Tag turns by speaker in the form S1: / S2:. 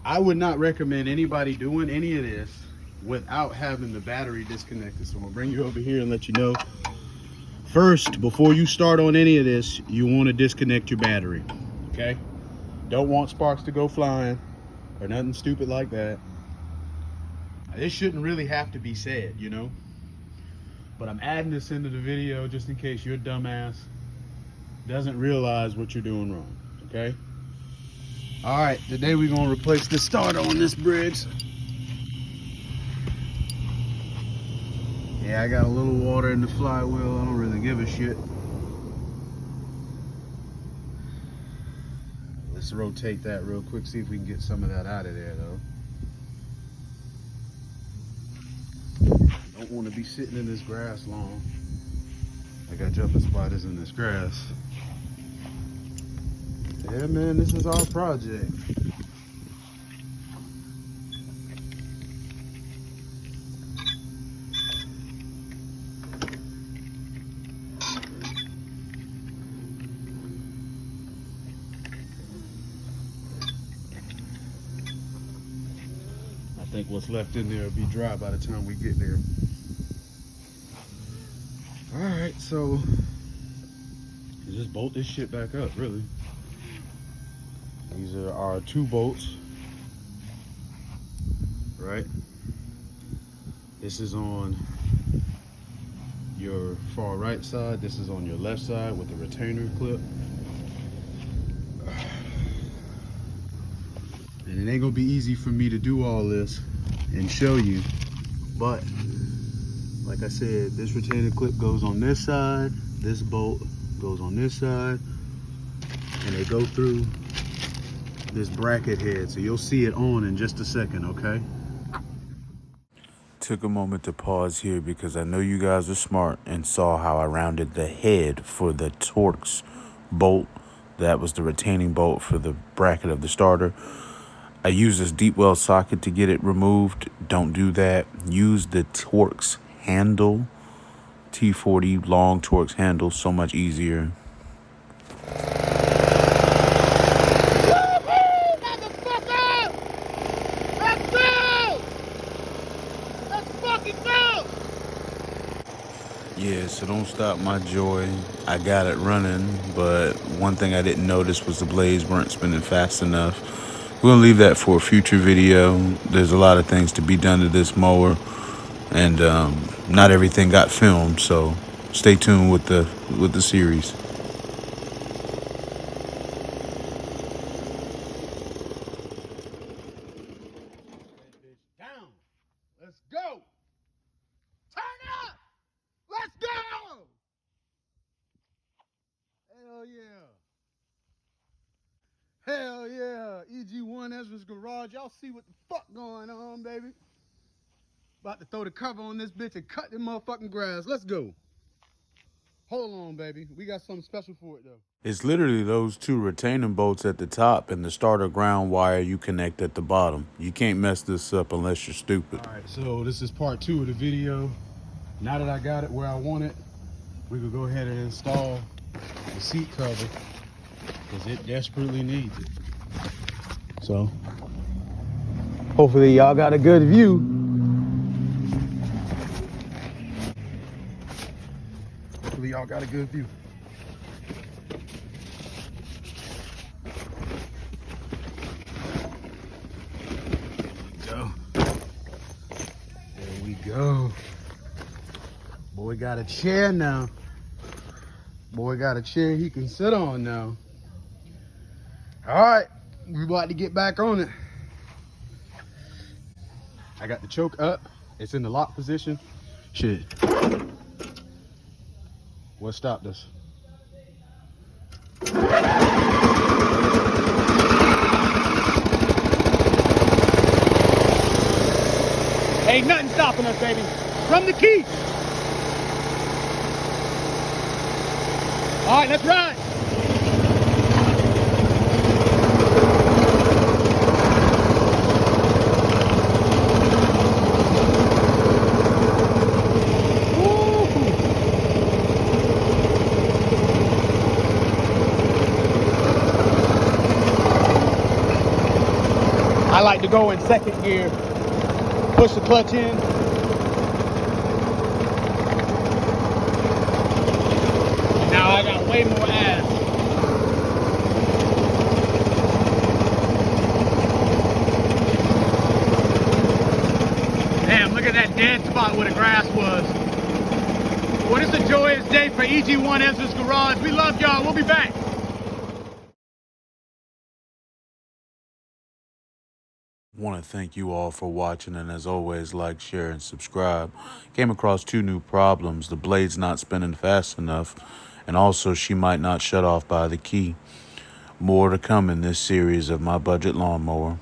S1: I would not recommend anybody doing any of this without having the battery disconnected. So I'm gonna bring you over here and let you know. First, before you start on any of this, you want to disconnect your battery, okay? Don't want sparks to go flying or nothing stupid like that. This shouldn't really have to be said, you know? But I'm adding this into the video just in case your dumbass doesn't realize what you're doing wrong, okay? All right, today we're gonna replace the starter on this Briggs. Yeah, I got a little water in the flywheel. I don't really give a shit. Let's rotate that real quick, see if we can get some of that out of there though. Don't want to be sitting in this grass long. I got jumping spiders in this grass. Yeah, man, this is our project. I think what's left in there will be dry by the time we get there. All right, so just bolt this shit back up, really. These are our 2 bolts, right? This is on your far right side. This is on your left side with the retainer clip. And it ain't gonna be easy for me to do all this and show you, but like I said, this retainer clip goes on this side, this bolt goes on this side, and they go through this bracket head, so you'll see it on in just a second, okay?
S2: Took a moment to pause here because I know you guys are smart and saw how I rounded the head for the Torx bolt. That was the retaining bolt for the bracket of the starter. I used this deep well socket to get it removed. Don't do that. Use the Torx handle, T40 long Torx handle, so much easier. Yeah, so don't stop my joy. I got it running, but one thing I didn't notice was the blades weren't spinning fast enough. We're gonna leave that for a future video. There's a lot of things to be done to this mower, and not everything got filmed, so stay tuned with the series.
S1: Down. Let's go. Turn up. Let's go. Hell yeah. Hell yeah. EG1 Ezra's Garage. Y'all see what the fuck going on, baby. About to throw the cover on this bitch and cut the motherfucking grass. Let's go. Hold on, baby. We got something special for it, though.
S2: It's literally those 2 retaining bolts at the top and the starter ground wire you connect at the bottom. You can't mess this up unless you're stupid.
S1: All right, so this is part 2 of the video. Now that I got it where I want it, we could go ahead and install the seat cover because it desperately needs it. So, hopefully y'all got a good view. Hopefully y'all got a good view. Go. There we go. Boy got a chair now. Boy got a chair he can sit on now. All right, we about to get back on it. I got the choke up. It's in the lock position. Shit. What stopped us? Ain't nothing stopping us, baby. From the key. All right, let's ride. I like like to go in second gear. Push the clutch in. Now I got way more ass. Damn, look at that dead spot where the grass was. Well, it's a joyous day for EG1 Ezra's Garage. We love y'all. We'll be back.
S2: Want to thank you all for watching, and as always, like, share, and subscribe. Came across 2 new problems: the blade's not spinning fast enough, and also she might not shut off by the key. More to come in this series of My Budget Lawnmower.